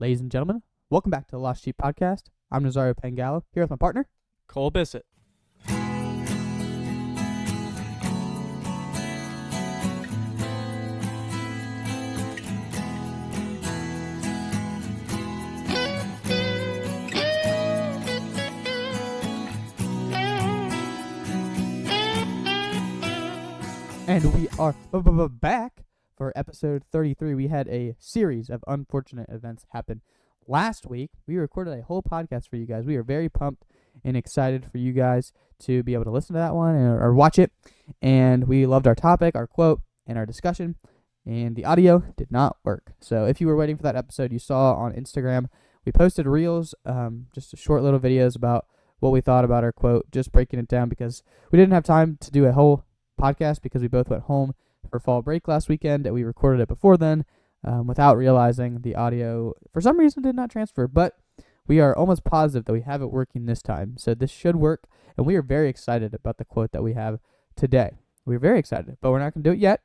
Ladies and gentlemen, welcome back to the Lost Sheep Podcast. I'm Nazario Pangallo, here with my partner. Cole Bissett. And we are back for episode 33. We had a series of unfortunate events happen last week. We recorded a whole podcast for you guys. We are very pumped and excited for you guys to be able to listen to that one or watch it. And we loved our topic, our quote, and our discussion. And the audio did not work. So if you were waiting for that episode, you saw on Instagram, we posted reels, just short little videos about what we thought about our quote, just breaking it down because we didn't have time to do a whole podcast because we both went home for fall break last weekend and we recorded it before then without realizing the audio for some reason did not transfer, but we are almost positive that we have it working this time, so this should work, and we are very excited about the quote that we have today. We're very excited, but we're not going to do it yet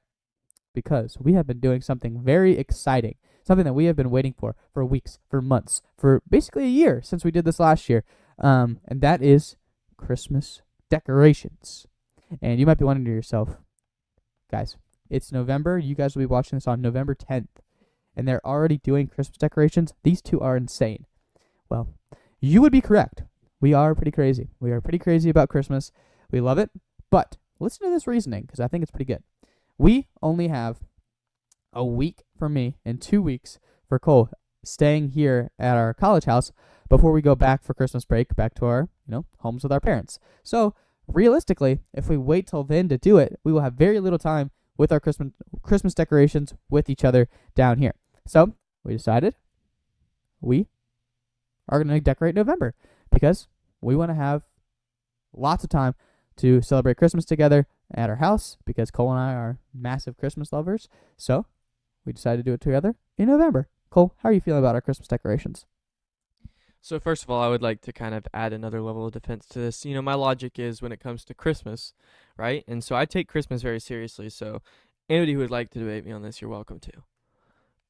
because we have been doing something very exciting, something that we have been waiting for weeks, for months, for basically a year since we did this last year, and that is Christmas decorations. And you might be wondering to yourself, guys, it's November. You guys will be watching this on November 10th. And they're already doing Christmas decorations. These two are insane. Well, you would be correct. We are pretty crazy. We are pretty crazy about Christmas. We love it. But listen to this reasoning because I think it's pretty good. We only have a week for me and 2 weeks for Cole staying here at our college house before we go back for Christmas break, back to our, homes with our parents. So realistically, if we wait till then to do it, we will have very little time with our Christmas decorations with each other down here. So we decided we are going to decorate November because we want to have lots of time to celebrate Christmas together at our house because Cole and I are massive Christmas lovers. So we decided to do it together in November. Cole, how are you feeling about our Christmas decorations? So first of all, I would like to kind of add another level of defense to this. My logic is when it comes to Christmas, right? And so I take Christmas very seriously. So anybody who would like to debate me on this, you're welcome to.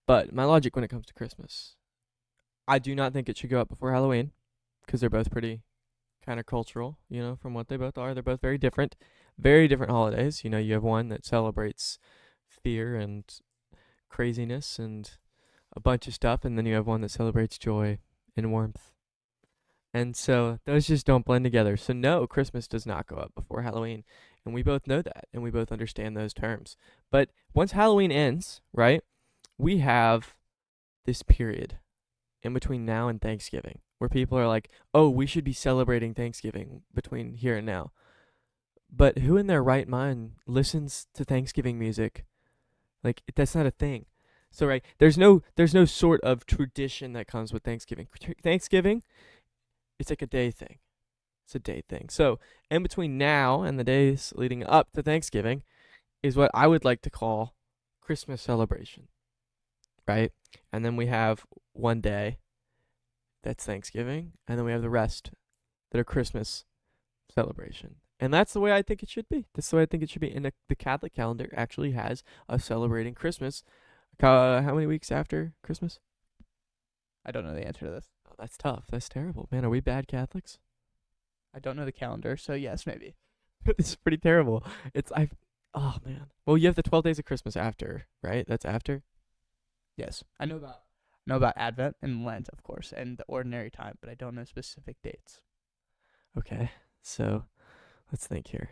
But my logic when it comes to Christmas, I do not think it should go up before Halloween because they're both pretty kind of cultural, from what they both are. They're both very different holidays. You have one that celebrates fear and craziness and a bunch of stuff. And then you have one that celebrates joy and warmth. And so those just don't blend together. So no, Christmas does not go up before Halloween. And we both know that. And we both understand those terms. But once Halloween ends, right, we have this period in between now and Thanksgiving where people are like, oh, we should be celebrating Thanksgiving between here and now. But who in their right mind listens to Thanksgiving music? Like, that's not a thing. So, right, there's no sort of tradition that comes with Thanksgiving. Thanksgiving, it's like a day thing. It's a day thing. So, in between now and the days leading up to Thanksgiving is what I would like to call Christmas celebration, right? And then we have one day that's Thanksgiving, and then we have the rest that are Christmas celebration. And that's the way I think it should be. That's the way I think it should be. And the Catholic calendar actually has us celebrating Christmas. How many weeks after Christmas? I don't know the answer to this. Oh, that's tough. That's terrible. Man, are we bad Catholics? I don't know the calendar, so yes, maybe. This is pretty terrible. Oh, man. Well, you have the 12 days of Christmas after, right? That's after? Yes. I know about Advent and Lent, of course, and the ordinary time, but I don't know specific dates. Okay. So, let's think here.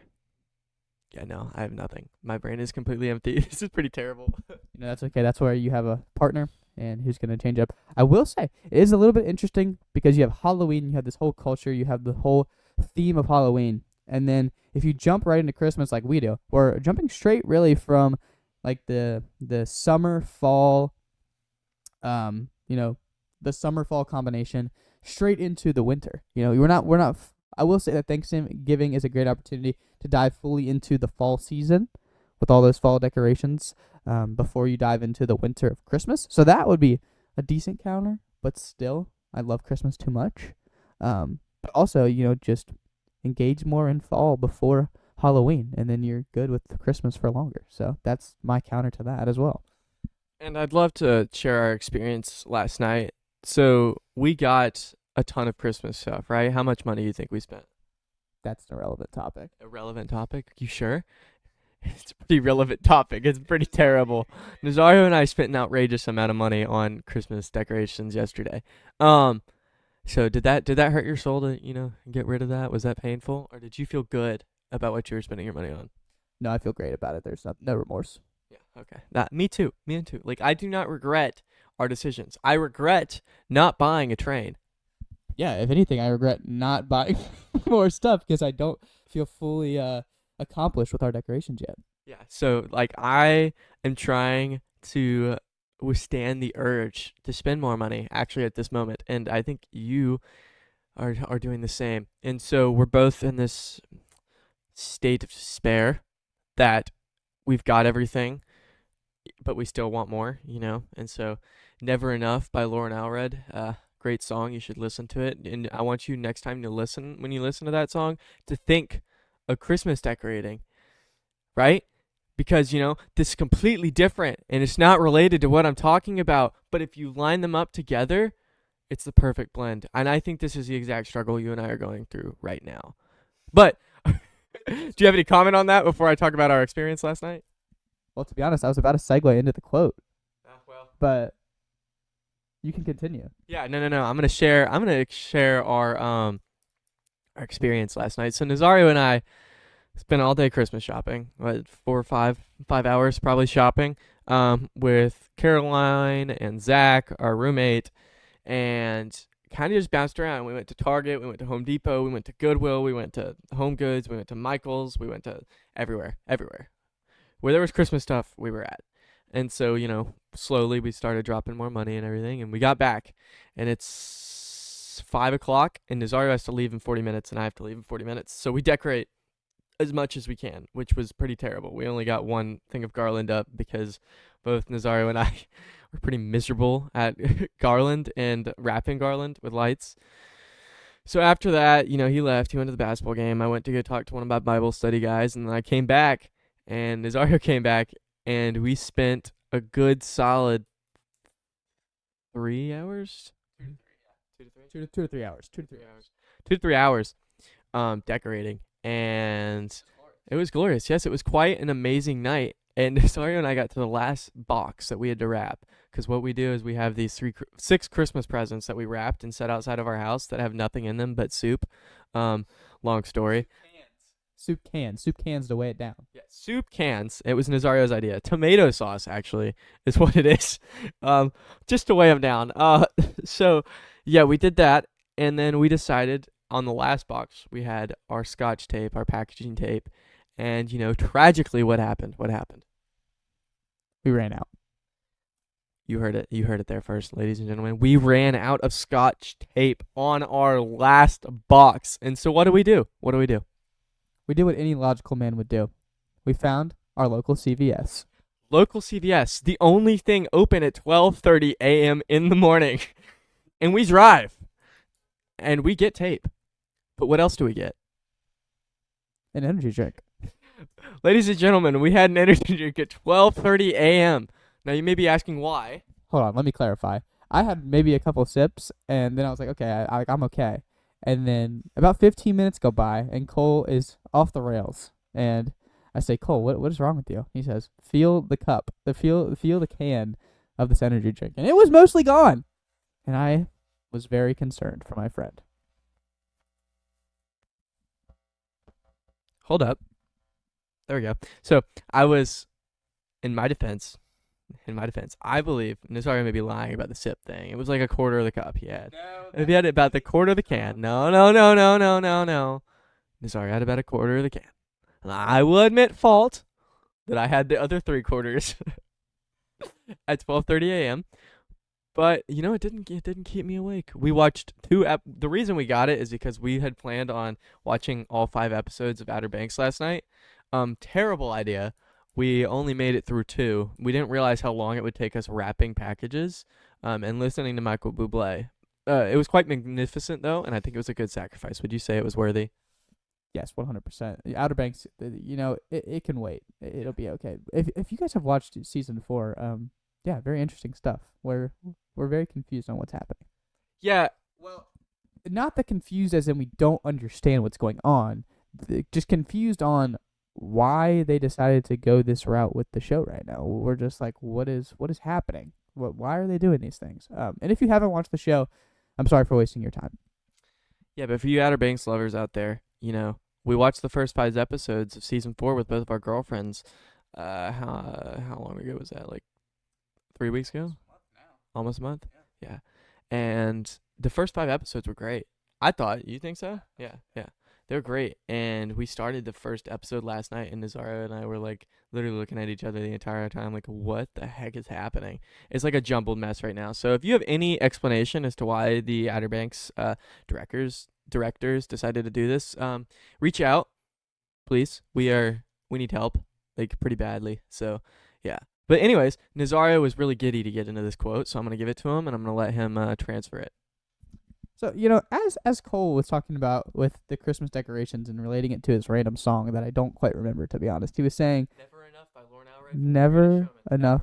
Yeah, no, I have nothing. My brain is completely empty. This is pretty terrible. That's okay. That's where you have a partner and who's going to change up. I will say, it is a little bit interesting because you have Halloween, you have this whole culture, you have the whole theme of Halloween. And then if you jump right into Christmas like we do, or jumping straight really from like the summer fall, the summer fall combination straight into the winter. We're not I will say that Thanksgiving is a great opportunity to dive fully into the fall season with all those fall decorations before you dive into the winter of Christmas. So that would be a decent counter, but still, I love Christmas too much. But also, just engage more in fall before Halloween, and then you're good with Christmas for longer. So that's my counter to that as well. And I'd love to share our experience last night So we got a ton of Christmas stuff, right? How much money do you think we spent? That's an irrelevant topic. A relevant topic? You sure? It's a pretty relevant topic. It's pretty terrible. Nazario and I spent an outrageous amount of money on Christmas decorations yesterday. Um, so did that hurt your soul to get rid of that? Was that painful, or did you feel good about what you were spending your money on? No, I feel great about it. There's no remorse. Yeah. Okay. That me too. Me too. Like I do not regret our decisions. I regret not buying a train. Yeah, if anything, I regret not buying more stuff because I don't feel fully accomplished with our decorations yet. Yeah. So like I am trying to withstand the urge to spend more money actually at this moment, and I think you are doing the same. And so we're both in this state of despair that we've got everything, but we still want more. And so Never Enough by Lauren Alred, great song. You should listen to it. And I want you next time when you listen to that song, to think of Christmas decorating, right? Because, this is completely different and it's not related to what I'm talking about. But if you line them up together, it's the perfect blend. And I think this is the exact struggle you and I are going through right now. But do you have any comment on that before I talk about our experience last night? Well, to be honest, I was about to segue into the quote, Well, but you can continue. yeah, no. I'm gonna share our experience last night. So Nazario and I spent all day Christmas shopping. What, 4 or 5 hours probably shopping. With Caroline and Zach, our roommate, and kind of just bounced around. We went to Target, we went to Home Depot, we went to Goodwill, we went to Home Goods, we went to Michael's, we went to everywhere. Where there was Christmas stuff, we were at. And so, slowly we started dropping more money and everything, and we got back, and it's 5 o'clock, and Nazario has to leave in 40 minutes, and I have to leave in 40 minutes. So we decorate as much as we can, which was pretty terrible. We only got one thing of garland up because both Nazario and I were pretty miserable at garland and wrapping garland with lights. So after that, he left. He went to the basketball game. I went to go talk to one of my Bible study guys, and then I came back, and Nazario came back, and we spent a good solid 3 hours. 2 to 3 hours. 2 to 3 hours decorating, and it was glorious. Yes, it was quite an amazing night. And Nazario and I got to the last box that we had to wrap, because what we do is we have these 6 Christmas presents that we wrapped and set outside of our house that have nothing in them but soup. Long story. Soup cans to weigh it down. Yeah, soup cans. It was Nazario's idea. Tomato sauce actually is what it is. Just to weigh them down. So yeah, we did that, and then we decided on the last box we had our Scotch tape, our packaging tape, and tragically, what happened? We ran out. You heard it. You heard it there first, ladies and gentlemen. We ran out of Scotch tape on our last box, and so what do we do? We did what any logical man would do. We found our local CVS. Local CVS, the only thing open at 12:30 a.m. in the morning. And we drive. And we get tape. But what else do we get? An energy drink. Ladies and gentlemen, we had an energy drink at 12:30 a.m. Now you may be asking why. Hold on, let me clarify. I had maybe a couple sips, and then I was like, okay, I'm okay. And then about 15 minutes go by, and Cole is off the rails. And I say, Cole, what is wrong with you? He says, feel the cup, feel the can of this energy drink. And it was mostly gone. And I was very concerned for my friend. Hold up. There we go. So I was, in my defense, I believe Nazario may be lying about the sip thing. It was like a quarter of the cup he had. No, If he had about the quarter of the can. No. Nazario had about a quarter of the can. And I will admit fault that I had the other 3/4 at 12:30 a.m. But it didn't keep me awake. We watched the reason we got it is because we had planned on watching all 5 episodes of Outer Banks last night. Terrible idea. We only made it through 2. We didn't realize how long it would take us wrapping packages and listening to Michael Bublé. It was quite magnificent, though, and I think it was a good sacrifice. Would you say it was worthy? Yes, 100%. Outer Banks, it can wait. It'll be okay. If you guys have watched season 4, yeah, very interesting stuff. We're very confused on what's happening. Yeah. Well, not the confused as in we don't understand what's going on. Just confused on why they decided to go this route with the show right now. We're just like, what is happening? Why are they doing these things? And if you haven't watched the show, I'm sorry for wasting your time. Yeah, but for you Outer Banks lovers out there, we watched the first 5 episodes of season 4 with both of our girlfriends. How long ago was that? Like 3 weeks ago? Almost a month? Yeah. And the first 5 episodes were great. I thought. You think so? Yeah, yeah. They were great. And we started the first episode last night, and Nazara and I were like literally looking at each other the entire time, like, what the heck is happening? It's like a jumbled mess right now. So if you have any explanation as to why the Outer Banks directors decided to do this, reach out, please. We need help, like, pretty badly. So yeah. But anyways, Nazario was really giddy to get into this quote, so I'm gonna give it to him, and I'm gonna let him transfer it. So, as Cole was talking about with the Christmas decorations and relating it to his random song that I don't quite remember, to be honest, he was saying, Never Enough by Lorne Alred. Never Enough.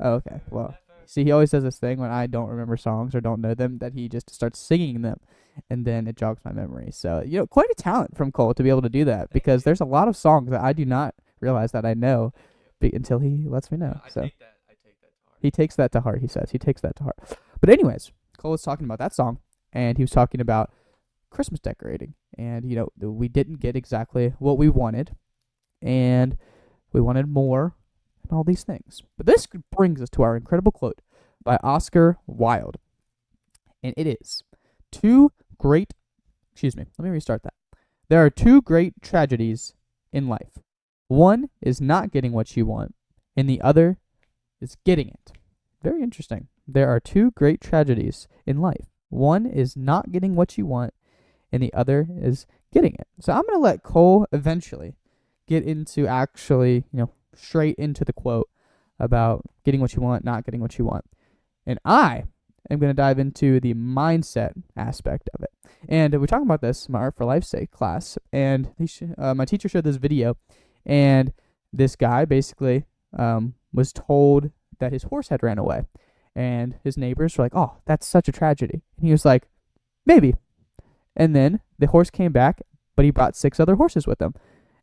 Oh, okay. Well, see, he always does this thing when I don't remember songs or don't know them, that he just starts singing them, and then it jogs my memory. So, quite a talent from Cole to be able to do that, because there's a lot of songs that I do not realize that I know until he lets me know. So I take that to heart. he takes that to heart, he says. He takes that to heart. But anyways, Cole was talking about that song, and he was talking about Christmas decorating. And, we didn't get exactly what we wanted, and we wanted more, and all these things. But this brings us to our incredible quote by Oscar Wilde. And it is, let me restart that. There are two great tragedies in life. One is not getting what you want, and the other is getting it. Very interesting. There are two great tragedies in life. One is not getting what you want, and the other is getting it. So I'm going to let Cole eventually get into actually, straight into the quote about getting what you want, not getting what you want. And I am going to dive into the mindset aspect of it. And we're talking about this in my Art for Life's Sake class, and my teacher showed this video, and this guy basically was told that his horse had ran away. And his neighbors were like, oh, that's such a tragedy. And he was like, maybe. And then the horse came back, but he brought 6 other horses with him.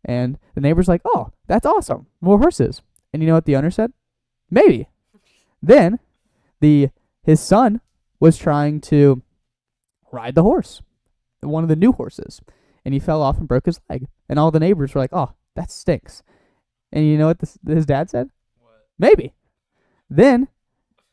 And the neighbors were like, oh, that's awesome. More horses. And you know what the owner said? Maybe. Then his son was trying to ride the horse, one of the new horses. And he fell off and broke his leg. And all the neighbors were like, oh, that stinks. And you know what his dad said? What? Maybe. Then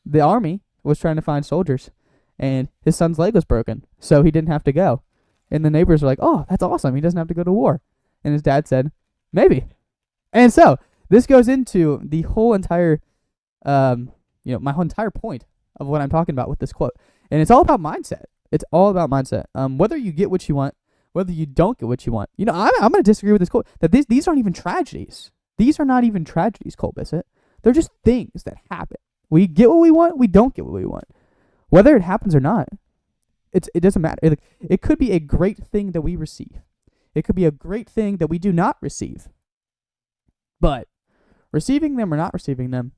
the army was trying to find soldiers, and his son's leg was broken, so he didn't have to go. And the neighbors were like, oh, that's awesome. He doesn't have to go to war. And his dad said, maybe. And so this goes into the whole entire, my whole entire point of what I'm talking about with this quote. And it's all about mindset. It's all about mindset. Whether you get what you want, whether you don't get what you want. I'm going to disagree with this quote, that these aren't even tragedies. These are not even tragedies, Cole Bissett. They're just things that happen. We get what we want, we don't get what we want. Whether it happens or not, it doesn't matter. It could be a great thing that we receive. It could be a great thing that we do not receive. But receiving them or not receiving them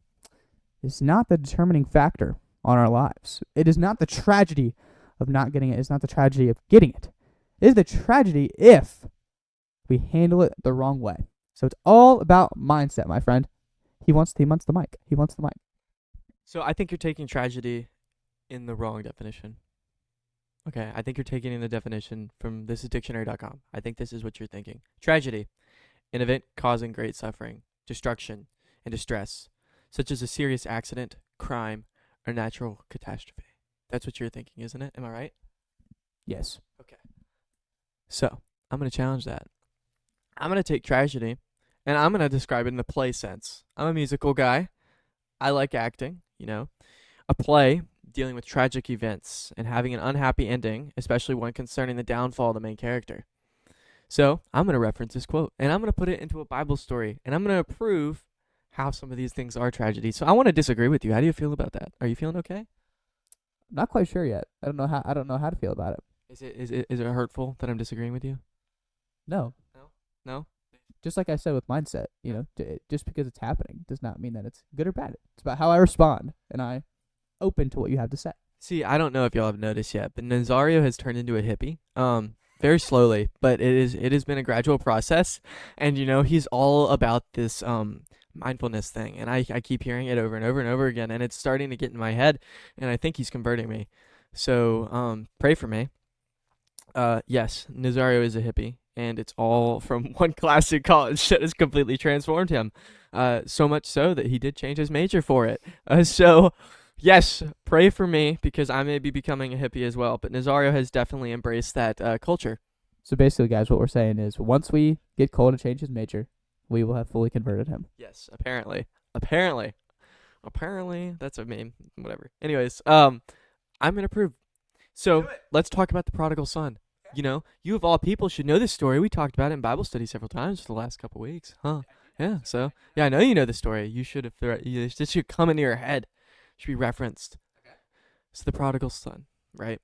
is not the determining factor on our lives. It is not the tragedy of not getting it. It's not the tragedy of getting it. It is the tragedy if we handle it the wrong way. So it's all about mindset, my friend. He wants the mic. He wants the mic. So I think you're taking tragedy in the wrong definition. Okay, I think you're taking in the definition from thisisdictionary.com. I think this is what you're thinking. Tragedy, an event causing great suffering, destruction, and distress, such as a serious accident, crime, or natural catastrophe. That's what you're thinking, isn't it? Am I right? Yes. Okay. So, I'm going to challenge that. I'm going to take tragedy, and I'm going to describe it in the play sense. I'm a musical guy. I like acting, A play dealing with tragic events and having an unhappy ending, especially one concerning the downfall of the main character. So, I'm going to reference this quote, and I'm going to put it into a Bible story, and I'm going to prove how some of these things are tragedies. So, I want to disagree with you. How do you feel about that? Are you feeling okay? Not quite sure yet. I don't know how to feel about it. Is it hurtful that I'm disagreeing with you? No. No? Just like I said with mindset, just because it's happening does not mean that it's good or bad. It's about how I respond, and I open to what you have to say. See, I don't know if y'all have noticed yet, but Nazario has turned into a hippie. Very slowly, but it has been a gradual process, and he's all about this mindfulness thing, and I keep hearing it over and over and over again, and it's starting to get in my head, and I think he's converting me. So pray for me. Yes, Nazario is a hippie, and it's all from one class in college that has completely transformed him. So much so that he did change his major for it. So, yes, pray for me because I may be becoming a hippie as well. But Nazario has definitely embraced that culture. So basically, guys, what we're saying is once we get Cole to change his major, we will have fully converted him. Yes, apparently, that's a meme. Whatever. Anyways, I'm gonna prove. So let's talk about the prodigal son. You of all people should know this story. We talked about it in Bible study several times for the last couple weeks, huh? Yeah. So yeah, I know you know the story. You should have. This should come into your head. Should be referenced. It's the prodigal son, right?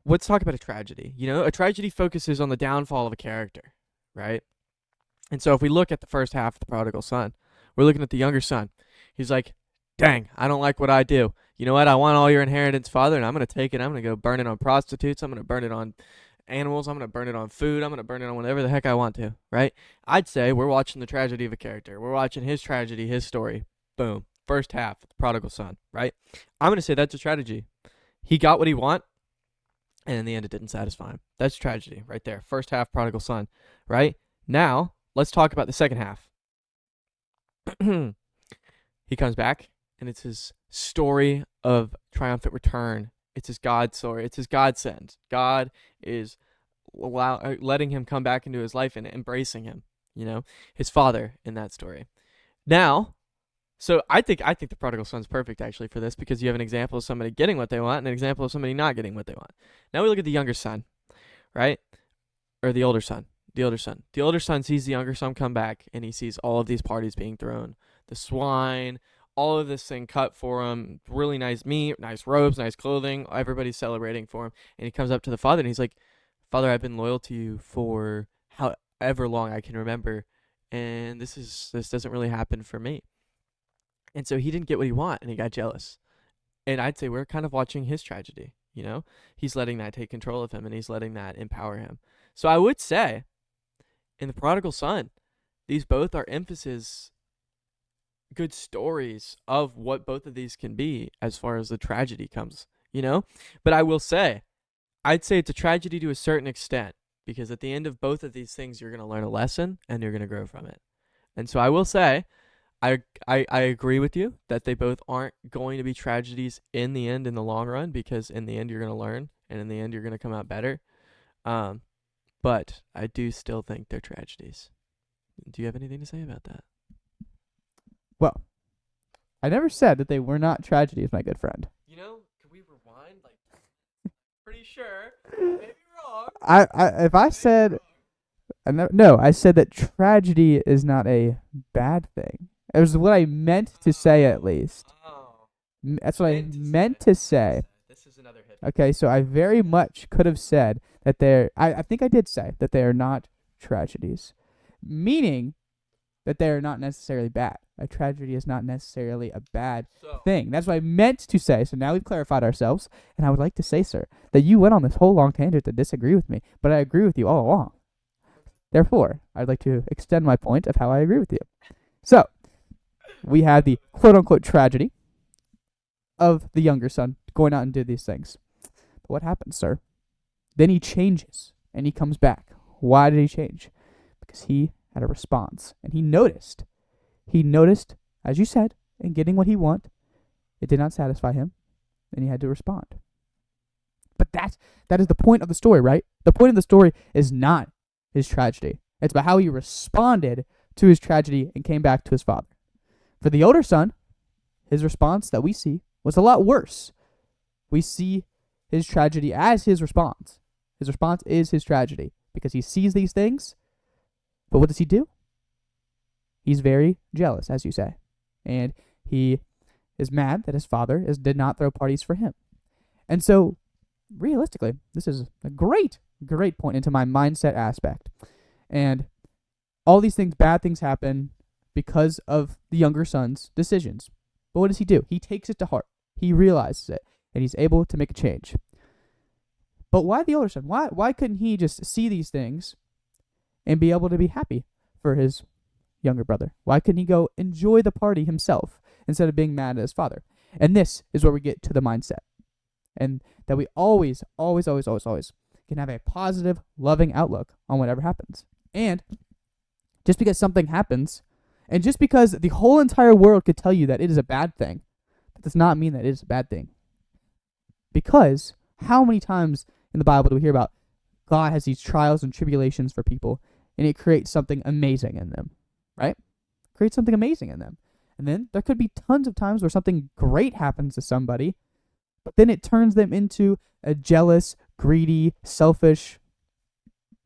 Let's talk about a tragedy. A tragedy focuses on the downfall of a character, right? And so if we look at the first half of the prodigal son, we're looking at the younger son. He's like, dang, I don't like what I do. You know what? I want all your inheritance, Father, and I'm going to take it. I'm going to go burn it on prostitutes. I'm going to burn it on animals. I'm going to burn it on food. I'm going to burn it on whatever the heck I want to, right? I'd say we're watching the tragedy of a character. We're watching his tragedy, his story. Boom. First half, the prodigal son, right? I'm going to say that's a tragedy. He got what he want, and in the end, it didn't satisfy him. That's tragedy right there. First half, prodigal son, right? Now, let's talk about the second half. He comes back, and it's his story of triumphant return. It's his God story. It's his God send. God is letting him come back into his life and embracing him. His father in that story. Now, so I think the prodigal son's perfect actually for this because you have an example of somebody getting what they want and an example of somebody not getting what they want. Now we look at the younger son, right? Or the older son. The older son. The older son sees the younger son come back and he sees all of these parties being thrown. The swine, all of this thing cut for him, really nice meat, nice robes, nice clothing. Everybody's celebrating for him. And he comes up to the father and he's like, Father, I've been loyal to you for however long I can remember. And this doesn't really happen for me. And so he didn't get what he wanted and he got jealous. And I'd say we're kind of watching his tragedy. He's letting that take control of him and he's letting that empower him. So I would say in the prodigal son, these both are emphasis good stories of what both of these can be as far as the tragedy comes, But I will say, I'd say it's a tragedy to a certain extent because at the end of both of these things, you're going to learn a lesson and you're going to grow from it. And so I will say, I agree with you that they both aren't going to be tragedies in the end, in the long run, because in the end you're going to learn and in the end you're going to come out better. But I do still think they're tragedies. Do you have anything to say about that? Well, I never said that they were not tragedies, my good friend. Can we rewind? Pretty sure. Maybe wrong. I said that tragedy is not a bad thing. It was what I meant to say, at least. Oh. That's what I meant to say. This is another hit. Okay, so I very much could have said that I think I did say that they are not tragedies, meaning that they are not necessarily bad. A tragedy is not necessarily a bad thing. That's what I meant to say. So now we've clarified ourselves, and I would like to say, sir, that you went on this whole long tangent to disagree with me, but I agree with you all along. Therefore, I'd like to extend my point of how I agree with you. So, we have the quote-unquote tragedy of the younger son going out and do these things. But what happens, sir? Then he changes, and he comes back. Why did he change? Because he had a response, and he noticed, as you said, in getting what he wanted, it did not satisfy him, and he had to respond. But that is the point of the story, right? The point of the story is not his tragedy. It's about how he responded to his tragedy and came back to his father. For the older son, his response that we see was a lot worse. We see his tragedy as his response. His response is his tragedy because he sees these things. But what does he do? He's very jealous, as you say. And he is mad that his father did not throw parties for him. And so, realistically, this is a great point into my mindset aspect. And all these things, bad things happen because of the younger son's decisions. But what does he do? He takes it to heart. He realizes it. and he's able to make a change. But why the older son? Why couldn't he just see these things and be able to be happy for his younger brother? Why couldn't he go enjoy the party himself instead of being mad at his father? And this is where we get to the mindset. And that we always can have a positive, loving outlook on whatever happens. And just because something happens, and just because the whole entire world could tell you that it is a bad thing, that does not mean that it is a bad thing. Because how many times in the Bible do we hear about God has these trials and tribulations for people, and it creates something amazing in them, right? Creates something amazing in them. And then there could be tons of times where something great happens to somebody, but then it turns them into a jealous, greedy, selfish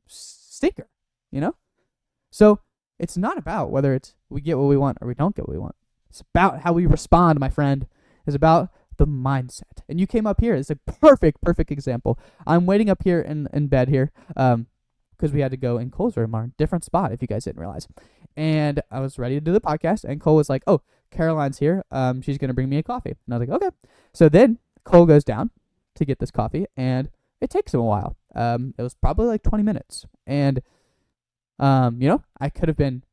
stinker, you know? So it's not about whether it's we get what we want or we don't get what we want. It's about how we respond, my friend. It's about the mindset. And you came up here. It's a perfect example. I'm waiting up here in bed here because we had to go in Cole's room, our different spot, if you guys didn't realize. And I was ready to do the podcast, and Cole was like, oh, Caroline's here. She's going to bring me a coffee. And I was like, okay. So then Cole goes down to get this coffee, and it takes him a while. It was probably like 20 minutes. And, I could have been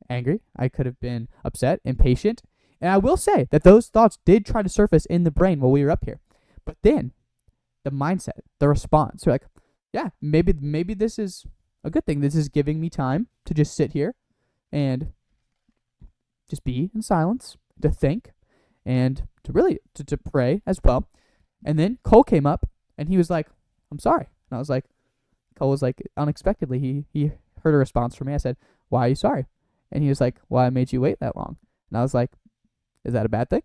angry. I could have been upset, impatient. And I will say that those thoughts did try to surface in the brain while we were up here. But then the mindset, the response, we're like, yeah, maybe this is a good thing. This is giving me time to just sit here and just be in silence, to think, and to really to pray as well. And then Cole came up, and he was like, I'm sorry. And I was like, Cole was like, unexpectedly, he heard a response from me. I said, why are you sorry? And he was like, well, I made you wait that long. And I was like, is that a bad thing?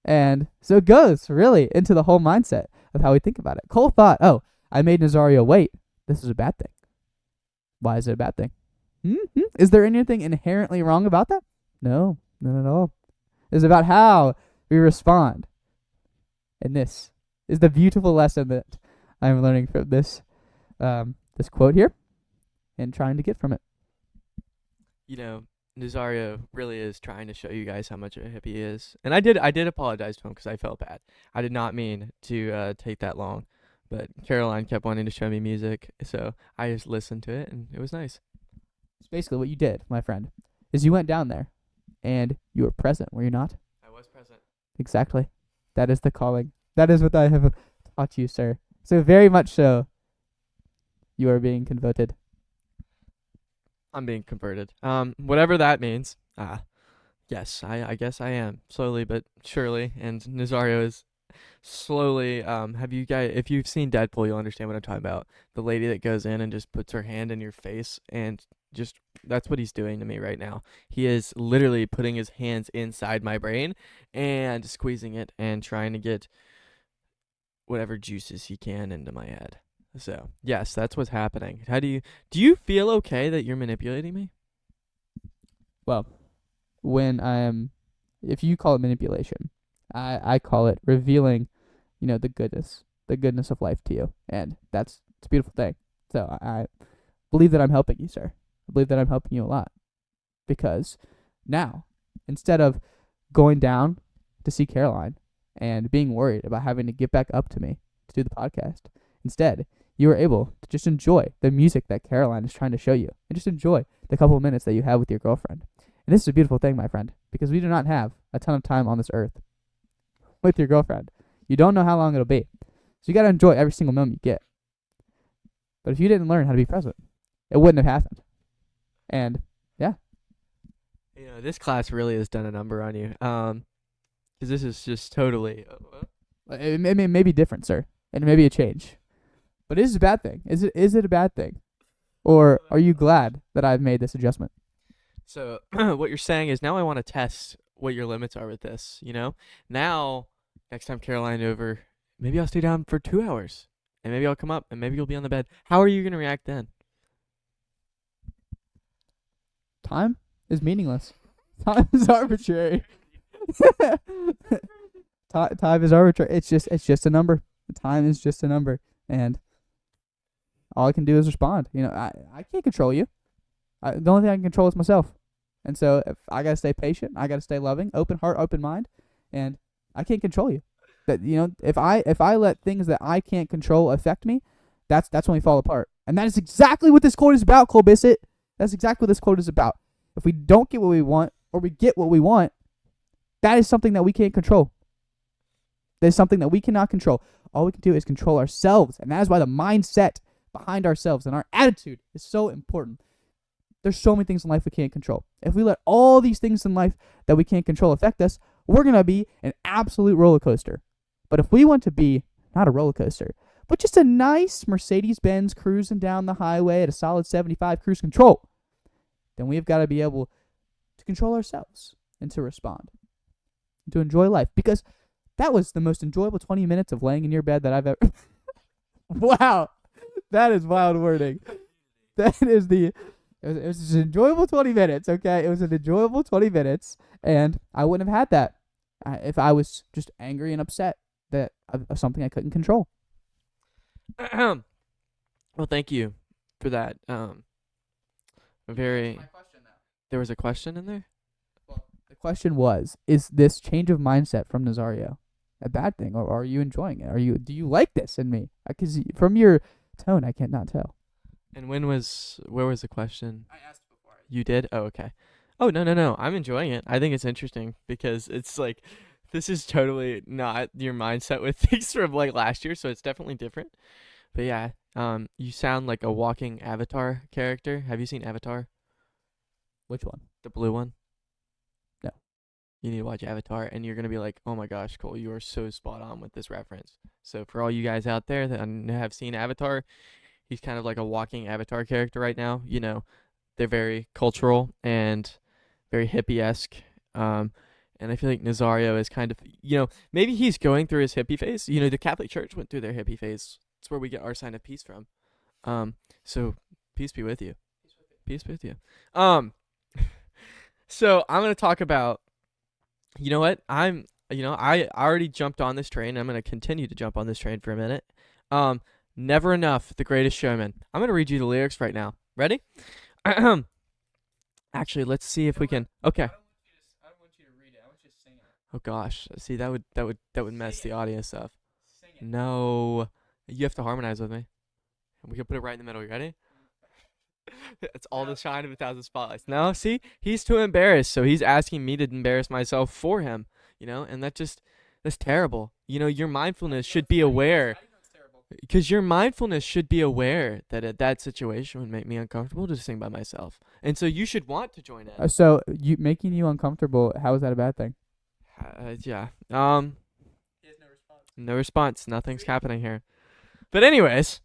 And so it goes really into the whole mindset of how we think about it. Cole thought, oh, I made Nazario wait. This is a bad thing. Why is it a bad thing? Is there anything inherently wrong about that? No, not at all. It's about how we respond. And this is the beautiful lesson that I'm learning from this this quote here and trying to get from it. Nazario really is trying to show you guys how much of a hippie he is. And I did apologize to him because I felt bad. I did not mean to take that long. But Caroline kept wanting to show me music, so I just listened to it, and it was nice. It's basically what you did, my friend, is you went down there, and you were present, were you not? I was present. Exactly. That is the calling. That is what I have taught you, sir. So very much so, you are being converted. I'm being converted. Whatever that means. Yes, I guess I am. Slowly but surely. And Nazario is slowly, if you've seen Deadpool, you'll understand what I'm talking about. The lady that goes in and just puts her hand in your face, and just, that's what he's doing to me right now. He is literally putting his hands inside my brain and squeezing it and trying to get whatever juices he can into my head. So, yes, that's what's happening. Do you feel okay that you're manipulating me? Well, if you call it manipulation, I call it revealing, the goodness of life to you. And it's a beautiful thing. So I believe that I'm helping you, sir. I believe that I'm helping you a lot. Because now, instead of going down to see Caroline and being worried about having to get back up to me to do the podcast, instead, you are able to just enjoy the music that Caroline is trying to show you. And just enjoy the couple of minutes that you have with your girlfriend. And this is a beautiful thing, my friend. Because we do not have a ton of time on this earth with your girlfriend. You don't know how long it'll be. So you got to enjoy every single moment you get. But if you didn't learn how to be present, it wouldn't have happened. And, yeah. This class really has done a number on you. Because this is just totally... It may be different, sir. And it may be a change. But is it a bad thing? Is it a bad thing? Or are you glad that I've made this adjustment? So, what you're saying is now I want to test what your limits are with this, Now, next time Caroline over, maybe I'll stay down for 2 hours. And maybe I'll come up, and maybe you'll be on the bed. How are you going to react then? Time is meaningless. Time is arbitrary. Time is arbitrary. It's just a number. Time is just a number. And all I can do is respond. I can't control you. The only thing I can control is myself. And so if I got to stay patient, I got to stay loving, open heart, open mind, and I can't control you. That if I let things that I can't control affect me, that's when we fall apart. And that is exactly what this quote is about, Cole Bissett. That's exactly what this quote is about. If we don't get what we want, or we get what we want, that is something that we can't control. That is something that we cannot control. All we can do is control ourselves, and that is why the mindset behind ourselves and our attitude is so important. There's so many things in life we can't control. If we let all these things in life that we can't control affect us, we're going to be an absolute roller coaster. But if we want to be not a roller coaster, but just a nice Mercedes-Benz cruising down the highway at a solid 75 cruise control, then we've got to be able to control ourselves and to respond, to enjoy life. Because that was the most enjoyable 20 minutes of laying in your bed that I've ever... Wow. That is wild wording. That is the... It was an enjoyable 20 minutes, okay? It was an enjoyable 20 minutes, and I wouldn't have had that if I was just angry and upset that of something I couldn't control. Well, thank you for that. There was a question in there? Well, the question was, is this change of mindset from Nazario a bad thing, or are you enjoying it? Do you like this in me? Because from your tone, I can't not tell. And where was the question? I asked before. You did? Oh, okay. Oh, no. I'm enjoying it. I think it's interesting because it's like, this is totally not your mindset with things from like last year, so it's definitely different. But yeah, you sound like a walking Avatar character. Have you seen Avatar? Which one? The blue one? No. You need to watch Avatar, and you're going to be like, oh my gosh, Cole, you are so spot on with this reference. So for all you guys out there that have seen Avatar, he's kind of like a walking Avatar character right now. They're very cultural and very hippie-esque. And I feel like Nazario is kind of, maybe he's going through his hippie phase. The Catholic Church went through their hippie phase. It's where we get our sign of peace from. So peace be with you. Peace be with you. So I'm going to talk about, you know what? I already jumped on this train. I'm going to continue to jump on this train for a minute. Never Enough, The Greatest Showman. I'm going to read you the lyrics right now. Ready? Actually, let's see if we can. Okay. I don't want you to read it. I want you to sing it. Oh gosh. See, that would mess the audience up. Sing it. No. You have to harmonize with me. We can put it right in the middle. You ready? It's all the shine of 1,000 spotlights. No, see? He's too embarrassed, so he's asking me to embarrass myself for him, and that's terrible. Your mindfulness should be aware. Because your mindfulness should be aware that that situation would make me uncomfortable to sing by myself. And so you should want to join in. So you making you uncomfortable, how is that a bad thing? Yeah. He has no response. No response. Nothing's happening here. But anyways,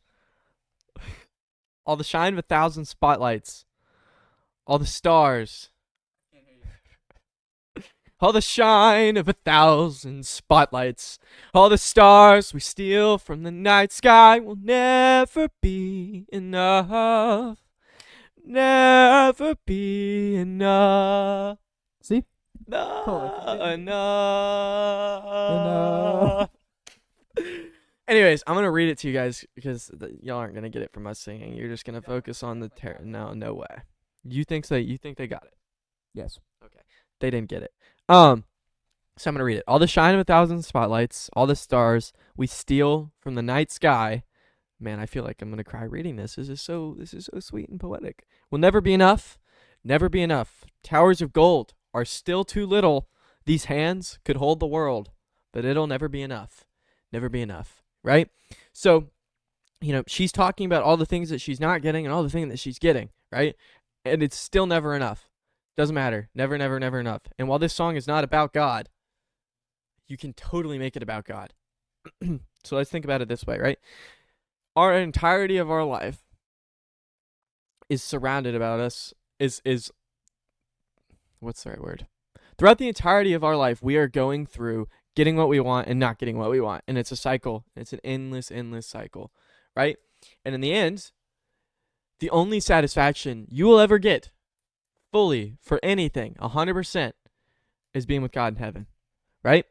all the shine of 1,000 spotlights. All the stars. Can't hear you. All the shine of 1,000 spotlights. All the stars we steal from the night sky will never be enough. Never be enough. See? Enough. Anyways, I'm going to read it to you guys because y'all aren't going to get it from us singing. You're just going to focus on the no way. You think they got it? Yes. Okay. They didn't get it. So I'm going to read it. All the shine of 1,000 spotlights, all the stars we steal from the night sky. Man, I feel like I'm going to cry reading this. This is so sweet and poetic. Will never be enough. Never be enough. Towers of gold are still too little. These hands could hold the world, but it'll never be enough. Never be enough. Right? So, she's talking about all the things that she's not getting and all the things that she's getting, right? And it's still never enough. Doesn't matter. Never, never, never enough. And while this song is not about God, you can totally make it about God. So let's think about it this way, right? Our entirety of our life is surrounded about us, is what's the right word? Throughout the entirety of our life, we are going through getting what we want and not getting what we want. And it's a cycle. It's an endless cycle, right? And in the end, the only satisfaction you will ever get fully for anything, 100%, is being with God in heaven, right?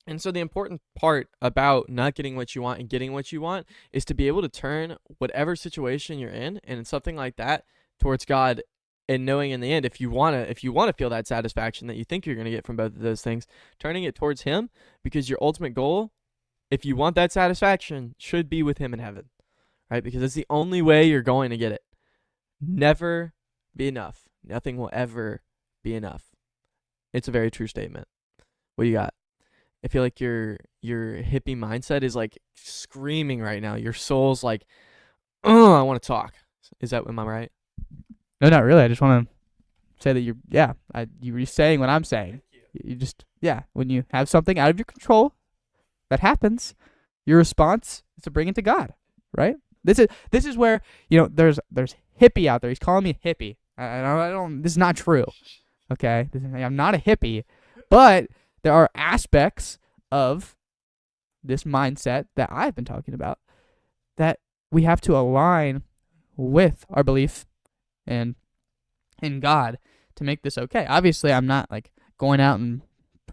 And so the important part about not getting what you want and getting what you want is to be able to turn whatever situation you're in and something like that towards God and knowing in the end, if you wanna feel that satisfaction that you think you're gonna get from both of those things, turning it towards Him, because your ultimate goal, if you want that satisfaction, should be with Him in heaven, right? Because it's the only way you're going to get it. Never be enough. Nothing will ever be enough. It's a very true statement. What do you got? I feel like your hippie mindset is like screaming right now. Your soul's like, oh, I want to talk. Am I right? No, not really. I just want to say that you were saying what I'm saying. You just, when you have something out of your control that happens, your response is to bring it to God, right? This is where, there's hippie out there. He's calling me a hippie. I don't. This is not true. Okay, I'm not a hippie, but there are aspects of this mindset that I've been talking about that we have to align with our belief in God to make this okay. Obviously, I'm not like going out and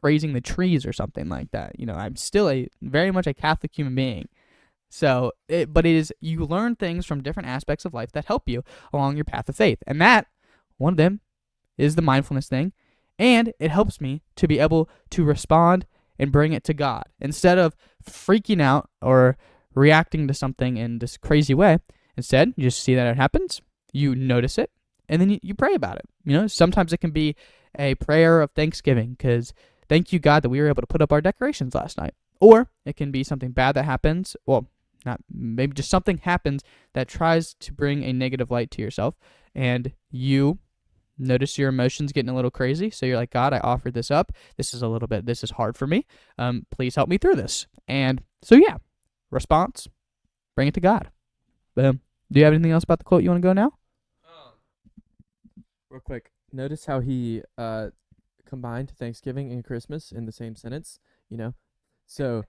praising the trees or something like that. I'm still very much a Catholic human being. So, you learn things from different aspects of life that help you along your path of faith. And that, one of them, is the mindfulness thing. And it helps me to be able to respond and bring it to God. Instead of freaking out or reacting to something in this crazy way, instead, you just see that it happens, you notice it, and then you pray about it. Sometimes it can be a prayer of thanksgiving because thank you, God, that we were able to put up our decorations last night. Or it can be something bad that happens. Well, not maybe just something happens that tries to bring a negative light to yourself, and you notice your emotions getting a little crazy. So you're like, God, I offered this up. This is hard for me. Please help me through this. And so, response, bring it to God. Boom. Do you have anything else about the quote you want to go now? Real quick, notice how he combined Thanksgiving and Christmas in the same sentence, So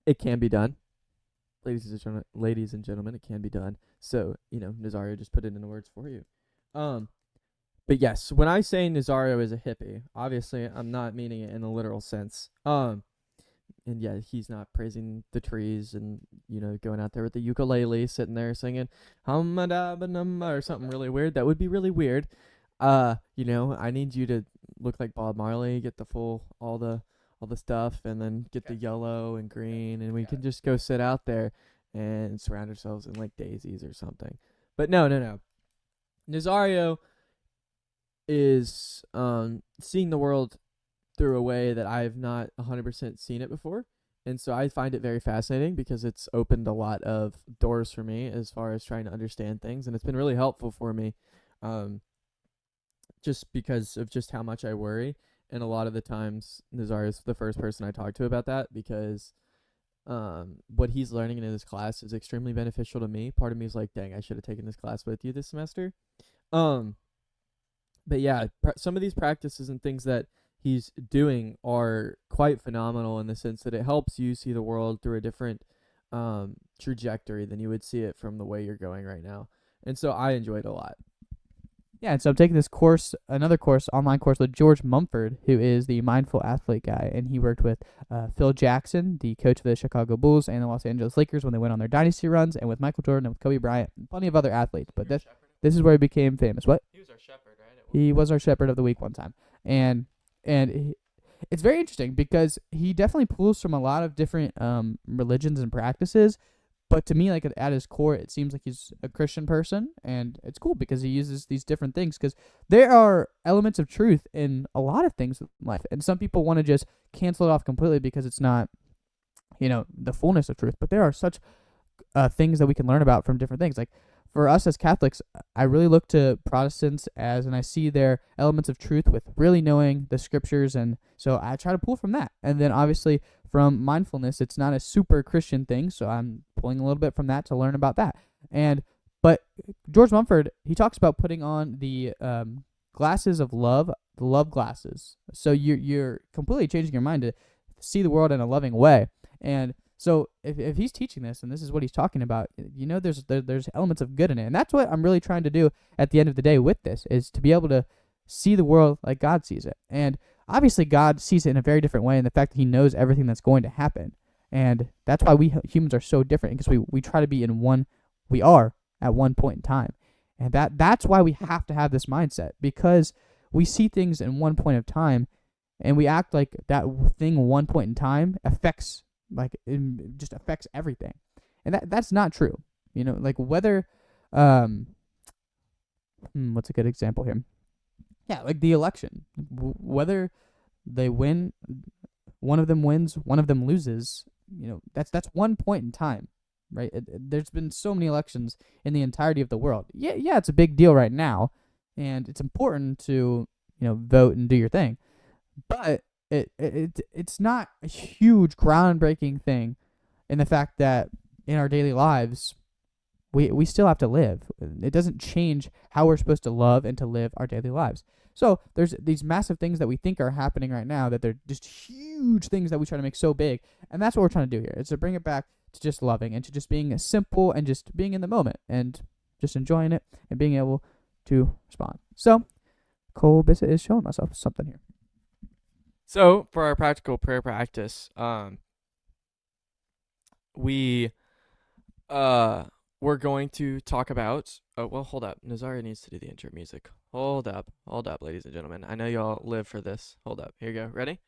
it can be done. Ladies and gentlemen, it can be done. So, Nazario just put it into words for you. But yes, when I say Nazario is a hippie, obviously I'm not meaning it in a literal sense. And he's not praising the trees and, going out there with the ukulele, sitting there singing or something really weird. That would be really weird. I need you to look like Bob Marley, get the all the stuff, and then get the yellow and green, and we can just go sit out there and surround ourselves in like daisies or something. But no. Nazario is seeing the world through a way that I've not 100% seen it before. And so I find it very fascinating because it's opened a lot of doors for me as far as trying to understand things. And it's been really helpful for me just because of just how much I worry. And a lot of the times, Nazar is the first person I talk to about that because what he's learning in this class is extremely beneficial to me. Part of me is like, dang, I should have taken this class with you this semester. But yeah, some of these practices and things that he's doing are quite phenomenal in the sense that it helps you see the world through a different trajectory than you would see it from the way you're going right now. And so I enjoy it a lot. Yeah, and so I'm taking this course, online course with George Mumford, who is the mindful athlete guy, and he worked with Phil Jackson, the coach of the Chicago Bulls and the Los Angeles Lakers when they went on their dynasty runs, and with Michael Jordan and with Kobe Bryant, and plenty of other athletes. But this is where he became famous. What? He was our shepherd, right? He was our shepherd of the week one time, and it's very interesting because he definitely pulls from a lot of different religions and practices. But to me, like at his core, it seems like he's a Christian person, and it's cool because he uses these different things because there are elements of truth in a lot of things in life, and some people want to just cancel it off completely because it's not, the fullness of truth. But there are such things that we can learn about from different things. Like for us as Catholics, I really look to Protestants and I see their elements of truth with really knowing the scriptures, and so I try to pull from that. And then obviously from mindfulness, it's not a super Christian thing, so I'm pulling a little bit from that to learn about that. But George Mumford, he talks about putting on the glasses of love, the love glasses. So you're completely changing your mind to see the world in a loving way. And so if he's teaching this, and this is what he's talking about, there's elements of good in it. And that's what I'm really trying to do at the end of the day with this, is to be able to see the world like God sees it. And obviously God sees it in a very different way, in the fact that he knows everything that's going to happen. And that's why we humans are so different, because we try to be we are at one point in time. And that's why we have to have this mindset, because we see things in one point of time and we act like that thing one point in time affects, like, it just affects everything. And that's not true. You know, like whether what's a good example here? Yeah, like the election. Whether they win, one of them wins, one of them loses, you know, that's one point in time, right? There's been so many elections in the entirety of the world. Yeah, it's a big deal right now, and it's important to, you know, vote and do your thing. But it's not a huge groundbreaking thing in the fact that in our daily lives we still have to live. It doesn't change how we're supposed to love and to live our daily lives. So there's these massive things that we think are happening right now that they're just huge things that we try to make so big. And that's what we're trying to do here. It's to bring it back to just loving and to just being simple and just being in the moment and just enjoying it and being able to respond. So Cole Bissett is showing myself something here. So for our practical prayer practice, we're going to talk about. Oh well, hold up. Nazaria needs to do the intro music. Hold up, ladies and gentlemen. I know y'all live for this. Hold up. Here you go. Ready?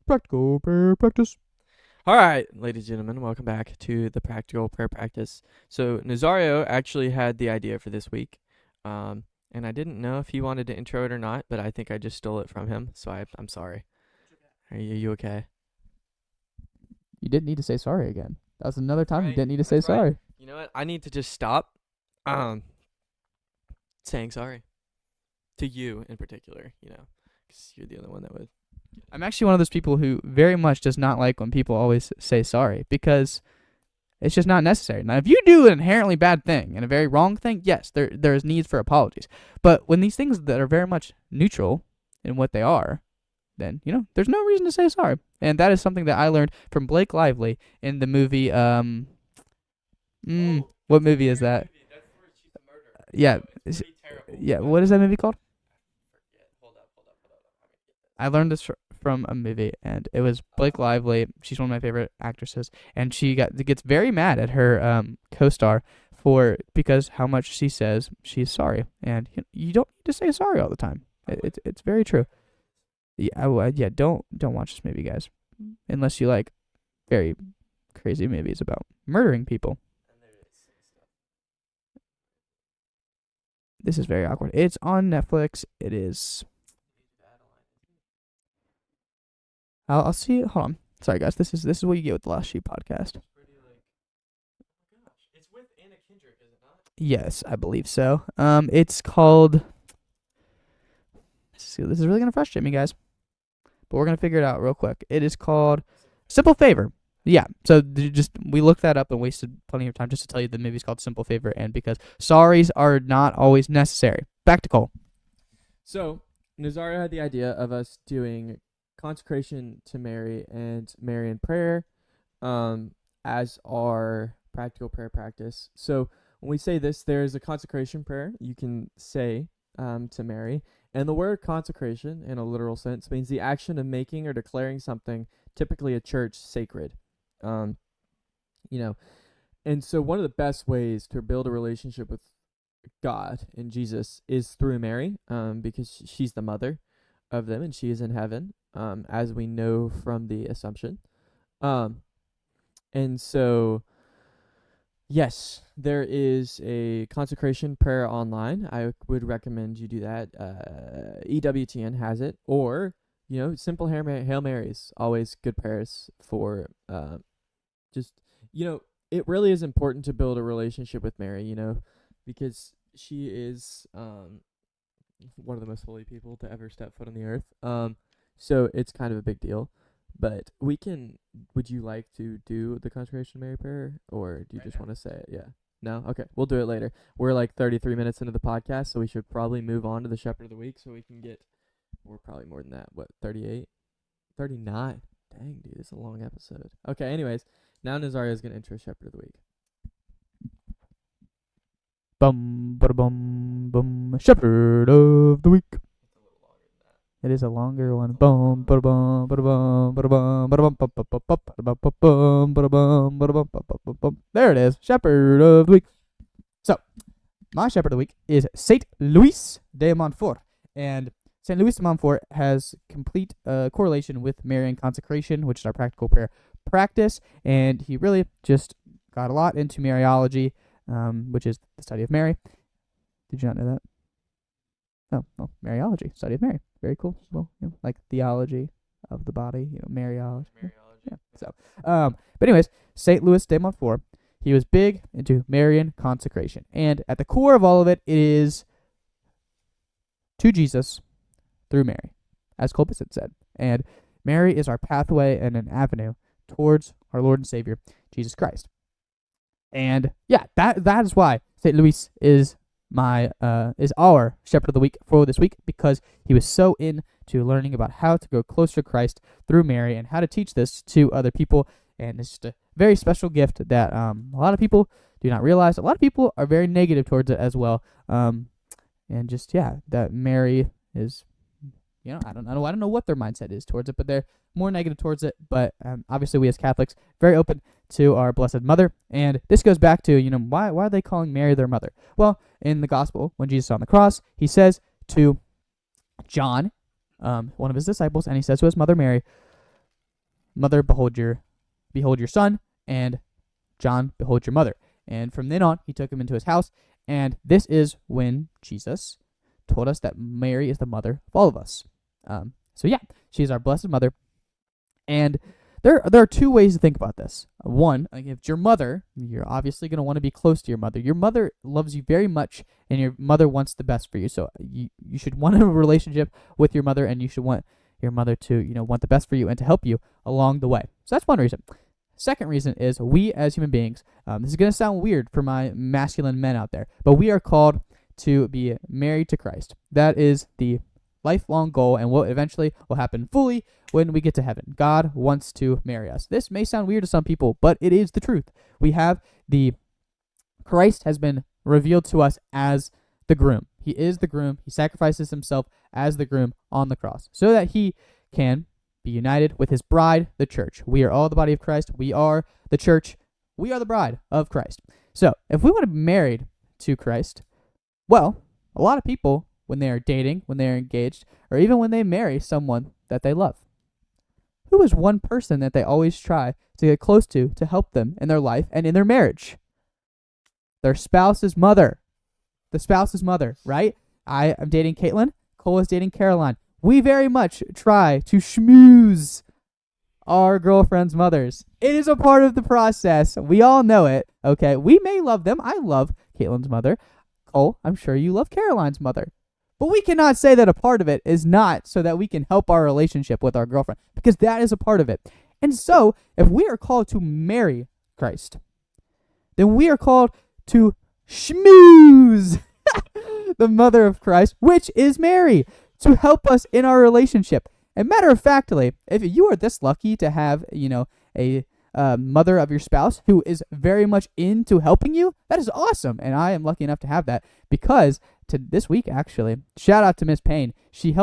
Practical prayer practice. All right, ladies and gentlemen, welcome back to the practical prayer practice. So Nazario actually had the idea for this week, and I didn't know if he wanted to intro it or not, but I think I just stole it from him, so I'm sorry. Are you okay? You didn't need to say sorry again. That was another time you Right, didn't need to say that's right. sorry. You know what? I need to just stop saying sorry to you in particular, you know, because you're the only one that would. I'm actually one of those people who very much does not like when people always say sorry, because it's just not necessary. Now, if you do an inherently bad thing and a very wrong thing, yes, there is needs for apologies. But when these things that are very much neutral in what they are, then, you know, there's no reason to say sorry. And that is something that I learned from Blake Lively in the movie, what movie is that? That's where she's a murderer. Yeah, yeah, what is that movie called? Hold up. I learned this from a movie, and it was Blake Lively. She's one of my favorite actresses, and she gets very mad at her co-star because how much she says she's sorry, and you don't need to say sorry all the time. It's very true. Yeah, don't watch this movie, guys, unless you like very crazy movies about murdering people. This is very awkward. It's on Netflix. It is. I'll see. Hold on. Sorry, guys. This is what you get with the Last Sheep podcast. It's with Anna Kendrick, is it not? Yes, I believe so. It's called. This is really gonna frustrate me, guys, but we're gonna figure it out real quick. It is called Simple Favor. Yeah. So we looked that up and wasted plenty of time just to tell you the movie's called Simple Favor, and because sorries are not always necessary. Back to Cole. So Nazario had the idea of us doing consecration to Mary and Marian prayer as our practical prayer practice. So when we say this, there's a consecration prayer you can say to Mary. And the word consecration, in a literal sense, means the action of making or declaring something, typically a church, sacred. You know, and so one of the best ways to build a relationship with God and Jesus is through Mary, because she's the mother of them and she is in heaven, as we know from the Assumption. And so, yes, there is a consecration prayer online. I would recommend you do that. EWTN has it, or, you know, simple Hail Marys, always good prayers for, just, you know, it really is important to build a relationship with Mary, you know, because she is one of the most holy people to ever step foot on the earth. So it's kind of a big deal. But would you like to do the consecration Mary prayer, or do you just want to say it? Yeah. No? Okay, we'll do it later. We're like 33 minutes into the podcast, so we should probably move on to the Shepherd of the Week so we can we're probably more than that. What, 38? 39. Dang, dude, this is a long episode. Okay, anyways, now Nazario's going to intro Shepherd of the Week. Bum, bada bum, bum. Shepherd of the Week. It's a little longer than that. It is a longer one. Boom, ba boom, ba boom, ba boom, ba bum, bum, bum, bum, bum, ba boom, ba boom, ba bum, bum, bum, bum. There it is. Shepherd of the week. So, my shepherd of the week is Saint Louis de Montfort, and Saint Louis de Montfort has complete correlation with Marian consecration, which is our practical prayer practice, and he really just got a lot into Mariology, which is the study of Mary. Did you not know that? Oh, well, Mariology, study of Mary. Very cool. Well, like theology of the body, Mariology. Yeah. So, but anyways, Saint Louis de Montfort, he was big into Marian consecration, and at the core of all of it is to Jesus through Mary, as Cole Bissett said. And Mary is our pathway and an avenue towards our Lord and Savior, Jesus Christ. And yeah, that is why Saint Louis is our shepherd of the week for this week, because he was so into learning about how to go closer to Christ through Mary and how to teach this to other people. And it's just a very special gift that a lot of people do not realize. A lot of people are very negative towards it as well. And just that Mary is, I don't know what their mindset is towards it, but they're more negative towards it. But obviously, we as Catholics very open to our Blessed Mother, and this goes back to why are they calling Mary their mother? Well, in the Gospel, when Jesus is on the cross, he says to John, one of his disciples, and he says to his mother Mary, "Mother, behold your son," and "John, behold your mother." And from then on, he took him into his house, and this is when Jesus told us that Mary is the mother of all of us. So yeah, she's our Blessed Mother, and there are two ways to think about this. One, like if it's your mother, you're obviously going to want to be close to your mother. Your mother loves you very much, and your mother wants the best for you. So you should want a relationship with your mother, and you should want your mother to want the best for you and to help you along the way. So that's one reason. Second reason is we as human beings, this is going to sound weird for my masculine men out there, but we are called to be married to Christ. That is the lifelong goal, and what eventually will happen fully when we get to heaven. God wants to marry us. This may sound weird to some people, but it is the truth. Christ has been revealed to us as the groom. He is the groom. He sacrifices himself as the groom on the cross so that he can be united with his bride, the church. We are all the body of Christ. We are the church. We are the bride of Christ. So if we want to be married to Christ, well, a lot of people, when they are dating, when they are engaged, or even when they marry someone that they love, who is one person that they always try to get close to help them in their life and in their marriage? Their spouse's mother. The spouse's mother, right? I am dating Caitlin. Cole is dating Caroline. We very much try to schmooze our girlfriend's mothers. It is a part of the process. We all know it, okay? We may love them. I love Caitlin's mother. Cole, I'm sure you love Caroline's mother. But we cannot say that a part of it is not so that we can help our relationship with our girlfriend, because that is a part of it. And so, if we are called to marry Christ, then we are called to schmooze the mother of Christ, which is Mary, to help us in our relationship. And matter of factly, if you are this lucky to have, a mother of your spouse who is very much into helping you, that is awesome. And I am lucky enough to have that, because this week, actually, shout out to Miss Payne. She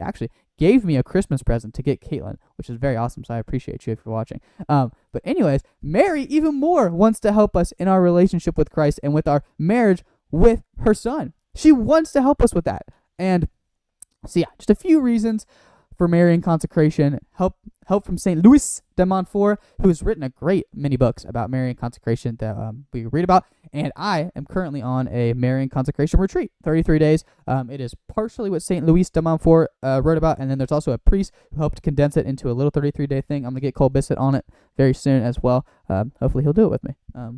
actually gave me a Christmas present to get Caitlin, which is very awesome. So I appreciate you if you're watching. But anyways, Mary even more wants to help us in our relationship with Christ and with our marriage with her son. She wants to help us with that. And so yeah, just a few reasons for Marian consecration. Help from Saint Louis de Montfort, who has written a great many books about Marian consecration that we read about. And I am currently on a Marian consecration retreat, 33 days. It is partially what Saint Louis de Montfort wrote about, and then there's also a priest who helped condense it into a little 33-day thing. I'm gonna get Cole Bissett on it very soon as well. Hopefully he'll do it with me, or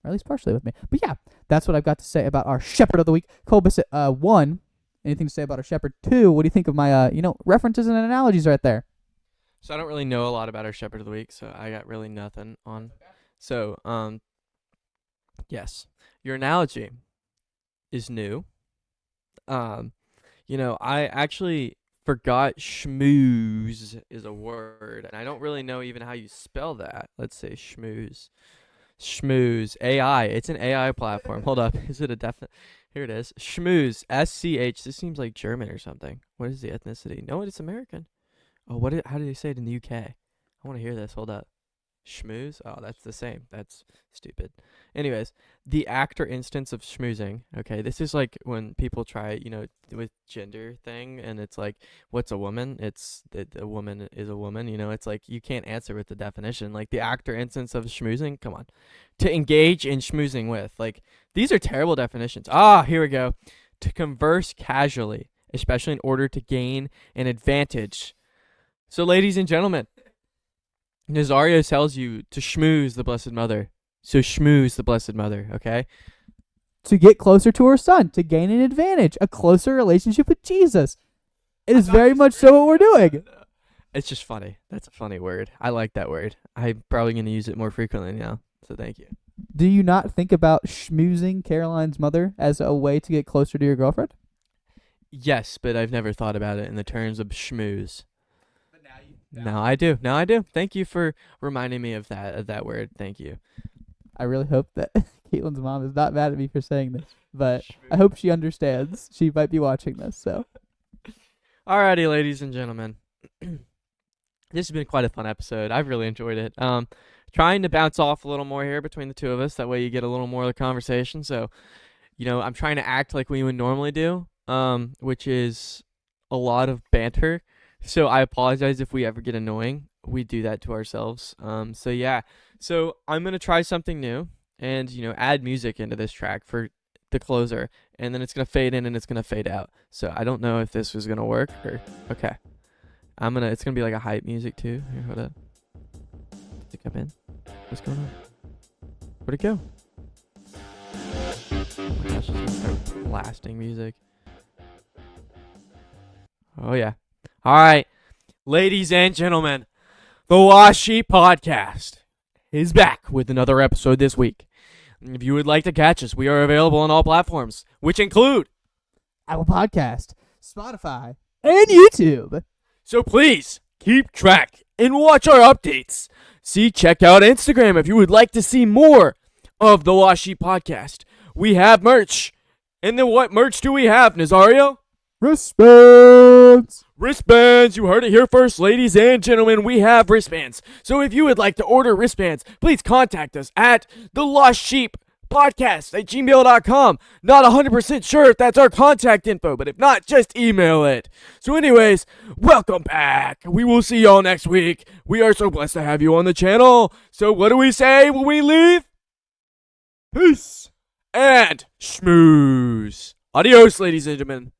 at least partially with me. But yeah, that's what I've got to say about our Shepherd of the Week, Cole Bissett. 1. Anything to say about our shepherd? 2, what do you think of my, references and analogies right there? So I don't really know a lot about our shepherd of the week, so I got really nothing on. So, yes, your analogy is new. I actually forgot schmooze is a word, and I don't really know even how you spell that. Let's say schmooze. Schmooze. AI. It's an AI platform. Hold up. Is it a definite? Here it is. Schmooze. SCH. This seems like German or something. What is the ethnicity? No, it's American. Oh, how do they say it in the UK? I want to hear this. Hold up. Schmooze? Oh, that's the same. That's stupid. Anyways, the actor instance of schmoozing. Okay, this is like when people try, with gender thing, and it's like, what's a woman? It's a woman is a woman. It's like you can't answer with the definition. Like the actor instance of schmoozing. Come on, to engage in schmoozing with. Like these are terrible definitions. Here we go. To converse casually, especially in order to gain an advantage. So, ladies and gentlemen, Nazario tells you to schmooze the Blessed Mother. So schmooze the Blessed Mother, okay? To get closer to her son, to gain an advantage, a closer relationship with Jesus. It is very much so what we're doing. It's just funny. That's a funny word. I like that word. I'm probably going to use it more frequently now, so thank you. Do you not think about schmoozing Caroline's mother as a way to get closer to your girlfriend? Yes, but I've never thought about it in the terms of schmooze. Now I do. Thank you for reminding me of that word. Thank you. I really hope that Caitlin's mom is not mad at me for saying this, but I hope she understands. She might be watching this, so. Alrighty, ladies and gentlemen. This has been quite a fun episode. I've really enjoyed it. Trying to bounce off a little more here between the two of us. That way you get a little more of the conversation. So, I'm trying to act like we would normally do, which is a lot of banter. So I apologize if we ever get annoying. We do that to ourselves. So yeah. So I'm going to try something new and, add music into this track for the closer. And then it's going to fade in and it's going to fade out. So I don't know if this is going to work or... Okay. It's going to be like a hype music too. Here, hold up. Did it come in? What's going on? Where'd it go? Oh my gosh, it's going to start blasting music. Oh yeah. All right, ladies and gentlemen, the Lost Sheep Podcast is back with another episode this week. If you would like to catch us, we are available on all platforms, which include Apple Podcast, Spotify, and YouTube. So please keep track and watch our updates. Check out Instagram if you would like to see more of the Lost Sheep Podcast. We have merch. And then what merch do we have, Nazario? Wristbands! You heard it here first, ladies and gentlemen. We have wristbands. So if you would like to order wristbands, please contact us at the Lost Sheep Podcast at gmail.com. Not 100% sure if that's our contact info, but if not, just email it. So anyways, welcome back. We will see y'all next week. We are so blessed to have you on the channel. So what do we say when we leave? Peace and schmooze. Adios, ladies and gentlemen.